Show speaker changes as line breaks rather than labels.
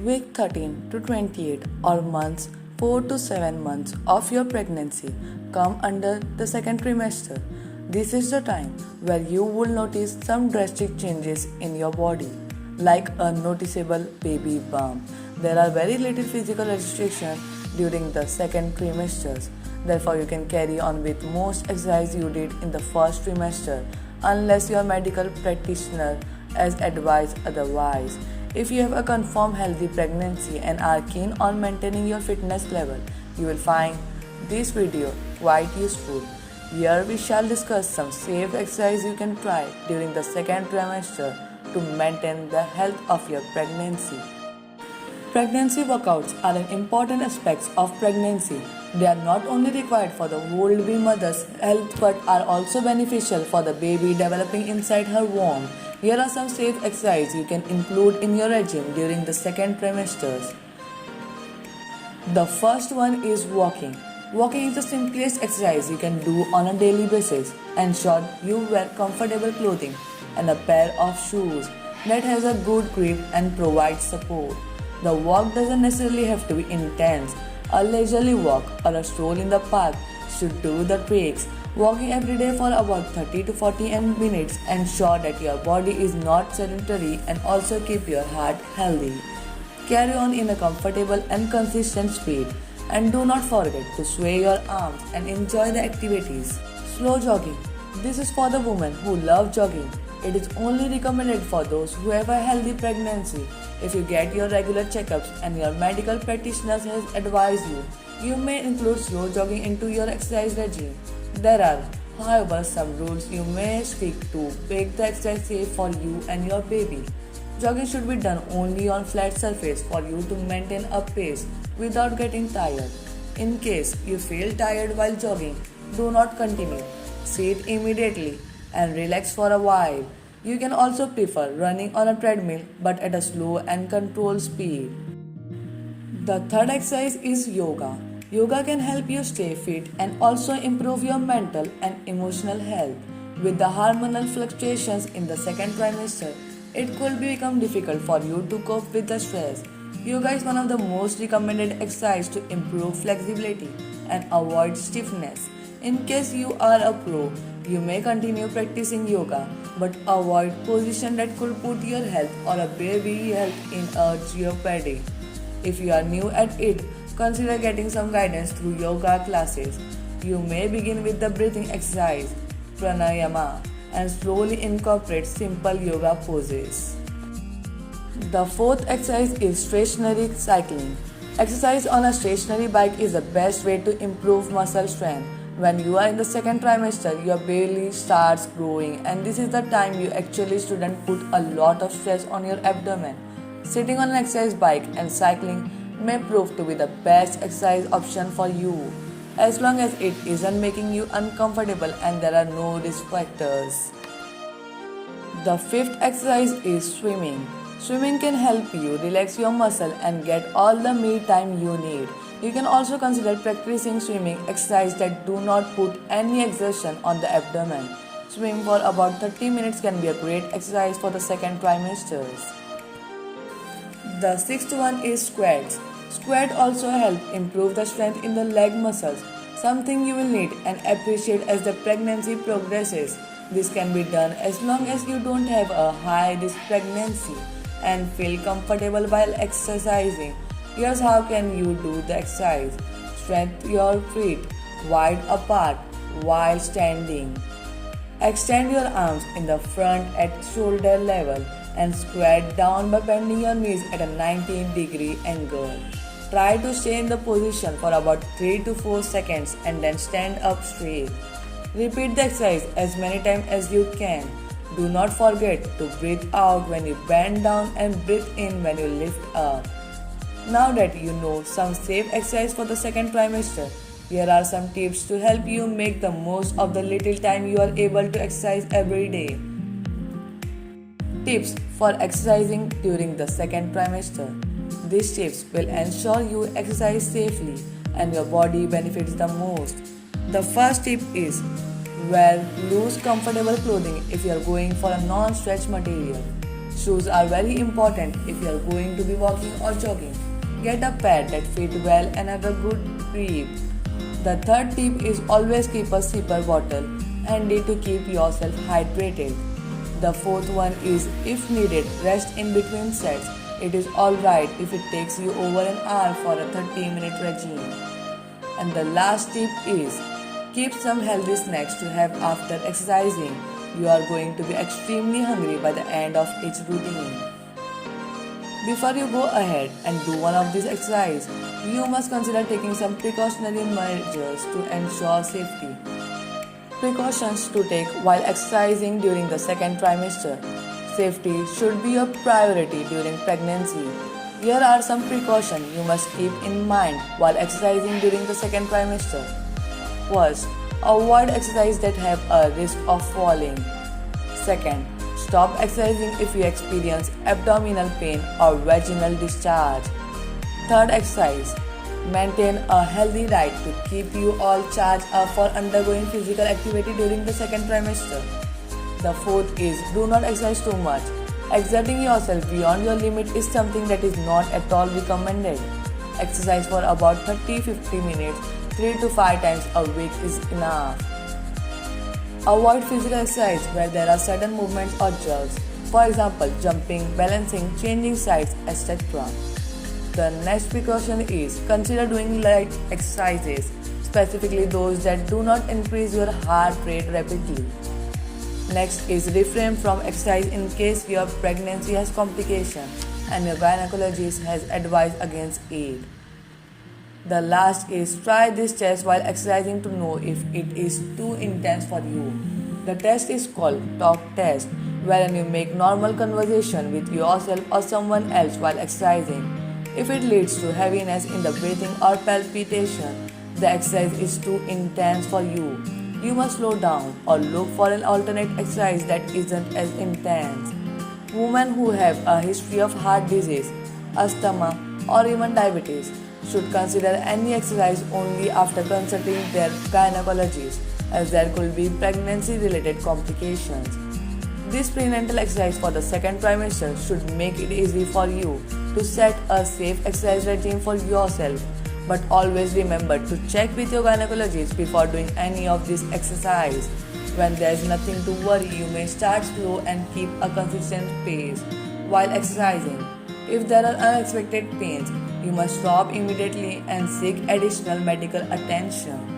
Week 13 to 28 or months 4 to 7 months of your pregnancy come under the second trimester. This is the time where you will notice some drastic changes in your body, like a noticeable baby bump. There are very little physical restrictions during the second trimesters. Therefore, you can carry on with most exercise you did in the first trimester unless your medical practitioner has advised otherwise. If you have a confirmed healthy pregnancy and are keen on maintaining your fitness level, you will find this video quite useful. Here we shall discuss some safe exercise you can try during the second trimester to maintain the health of your pregnancy. Pregnancy workouts are an important aspect of pregnancy. They are not only required for the would-be mother's health but are also beneficial for the baby developing inside her womb. Here are some safe exercises you can include in your regime during the second trimesters. The first one is walking. Walking is the simplest exercise you can do on a daily basis. Ensure you wear comfortable clothing and a pair of shoes that has a good grip and provides support. The walk doesn't necessarily have to be intense. A leisurely walk or a stroll in the park should do the tricks. Walking every day for about 30 to 40 minutes ensure that your body is not sedentary and also keep your heart healthy. Carry on in a comfortable and consistent speed and do not forget to sway your arms and enjoy the activities. Slow jogging. This is for the women who love jogging. It is only recommended for those who have a healthy pregnancy. If you get your regular checkups and your medical practitioner has advised you, you may include slow jogging into your exercise regime. There are, however, some rules you may stick to make the exercise safe for you and your baby. Jogging should be done only on flat surface for you to maintain a pace without getting tired. In case you feel tired while jogging, do not continue. Sit immediately and relax for a while. You can also prefer running on a treadmill but at a slow and controlled speed. The third exercise is yoga. Yoga can help you stay fit and also improve your mental and emotional health. With the hormonal fluctuations in the second trimester, it could become difficult for you to cope with the stress. Yoga is one of the most recommended exercises to improve flexibility and avoid stiffness. In case you are a pro, you may continue practicing yoga but avoid positions that could put your health or a baby health in a jeopardy. If you are new at it, consider getting some guidance through yoga classes. You may begin with the breathing exercise, pranayama, and slowly incorporate simple yoga poses. The fourth exercise is stationary cycling. Exercise on a stationary bike is the best way to improve muscle strength. When you are in the second trimester, your belly starts growing, and this is the time you actually shouldn't put a lot of stress on your abdomen. Sitting on an exercise bike and cycling may prove to be the best exercise option for you, as long as it isn't making you uncomfortable and there are no risk factors. The fifth exercise is swimming. Swimming can help you relax your muscle and get all the me time you need. You can also consider practicing swimming exercises that do not put any exertion on the abdomen. Swim for about 30 minutes can be a great exercise for the second trimesters. The sixth one is squats. Squat also help improve the strength in the leg muscles, something you will need and appreciate as the pregnancy progresses. This can be done as long as you don't have a high-risk pregnancy and feel comfortable while exercising. Here's how can you do the exercise. Straighten your feet wide apart while standing. Extend your arms in the front at shoulder level and squat down by bending your knees at a 90-degree angle. Try to stay in the position for about 3 to 4 seconds and then stand up straight. Repeat the exercise as many times as you can. Do not forget to breathe out when you bend down and breathe in when you lift up. Now that you know some safe exercise for the second trimester, here are some tips to help you make the most of the little time you are able to exercise every day. Tips for exercising during the second trimester. These tips will ensure you exercise safely and your body benefits the most. The first tip is wear loose, comfortable clothing if you are going for a non-stretch material. Shoes are very important if you are going to be walking or jogging. Get a pair that fit well and have a good grip. The third tip is always keep a zipper bottle handy to keep yourself hydrated. The fourth one is if needed, rest in between sets. It is alright if it takes you over an hour for a 30-minute regime. And the last tip is keep some healthy snacks to have after exercising. You are going to be extremely hungry by the end of each routine. Before you go ahead and do one of these exercises, you must consider taking some precautionary measures to ensure safety. Precautions to take while exercising during the second trimester. Safety should be a priority during pregnancy. Here are some precautions you must keep in mind while exercising during the second trimester. First, avoid exercise that have a risk of falling. Second, stop exercising if you experience abdominal pain or vaginal discharge. Third exercise, maintain a healthy diet to keep you all charged up for undergoing physical activity during the second trimester. The fourth is do not exercise too much. Exerting yourself beyond your limit is something that is not at all recommended. Exercise for about 30-50 minutes 3 to 5 times a week is enough. Avoid physical exercise where there are sudden movements or jerks, for example jumping, balancing, changing sides, etc. The next precaution is consider doing light exercises, specifically those that do not increase your heart rate rapidly. Next is refrain from exercise in case your pregnancy has complications and your gynecologist has advised against it. The last is try this test while exercising to know if it is too intense for you. The test is called talk test, wherein you make normal conversation with yourself or someone else while exercising. If it leads to heaviness in the breathing or palpitation, the exercise is too intense for you. You must slow down or look for an alternate exercise that isn't as intense. Women who have a history of heart disease, asthma, or even diabetes should consider any exercise only after consulting their gynecologist, as there could be pregnancy-related complications. This prenatal exercise for the second trimester should make it easy for you to set a safe exercise regime for yourself, but always remember to check with your gynecologist before doing any of this exercise. When there is nothing to worry, you may start slow and keep a consistent pace while exercising. If there are unexpected pains, you must stop immediately and seek additional medical attention.